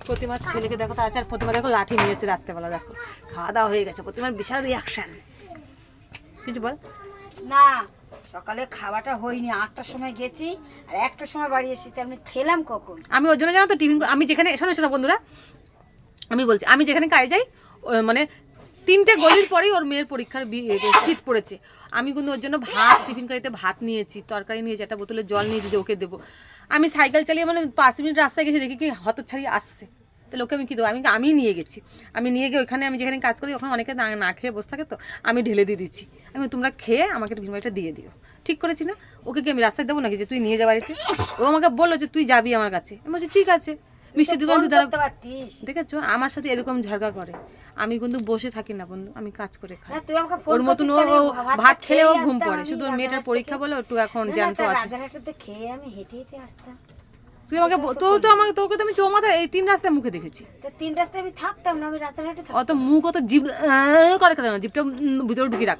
প্রতিমার ছেলেকে দেখো, তাছাড়া প্রতিমা দেখো লাঠি নিয়েছে রাত্রেবেলা, দেখো খাওয়া দাওয়া হয়ে গেছে, প্রতিমার বিশাল রিয়াকশন। কিছু বল না, সকালে খাওয়াটা হয়নি, 8টার সময় গেছি আর 1টার সময় বাড়ি এসেছি, আমি খেলাম কখন? আমি ওর জন্য জানো তো টিফিন, আমি যেখানে, শোনো শোনো বন্ধুরা, আমি বলছি আমি যেখানে কাজে যাই মানে 3টে গলির পরেই ওর মেয়ের পরীক্ষার সিট পড়েছে। আমি কিন্তু ওর জন্য ভাত, টিফিন কারিতে ভাত নিয়েছি, তরকারি নিয়েছি, একটা বোতলে জল নিয়েছি যে ওকে দেবো। আমি সাইকেল চালিয়ে মানে 5 মিনিট রাস্তায় গেছি, দেখি কি হতচ্ছাড়ি আসছে, তাহলে ওকে আমি কী দেবো? আমি নিয়ে গেছি, আমি নিয়ে গিয়ে ওইখানে আমি যেখানে কাজ করি ওখানে অনেকে না খেয়ে বসে থাকে, তো আমি ঢেলে দিয়ে দিচ্ছি, আমি তোমরা খেয়ে আমাকে টিফিন বাড়িটা দিয়ে দিও। ঠিক করেছি না? ওকে কি আমি রাস্তায় দেবো নাকি যে তুই নিয়ে যা বাড়িতে? ও আমাকে বললো যে তুই যাবি আমার কাছে, আমি বলছি ঠিক আছে। মিষ্টি দোকান দেখেছো আমার সাথে এরকম ঝগড়া করে। আমি কিন্তু বসে থাকি না বন্ধু, আমি কাজ করে খাই। ওর মতন ও ভাত খেলেও ঘুম পড়ে, শুধু ওর মেয়েটার পরীক্ষা বলে একটু এখন জ্যান্ত আছে। রাজারহাটে খেয়ে আমি হেঁটে হেঁটে আসতাম। তুই আমাকে তোকে তো আমি চৌমাথা এই 3 রাস্তায় মুখে দেখেছি। তো 3 রাস্তায় আমি থাকতাম না, আমি রাজারহাটে থাকতাম। অত মুখ অত জিভ করে কেন? জিভটা ভিতরে ঢুকিয়ে রাখ।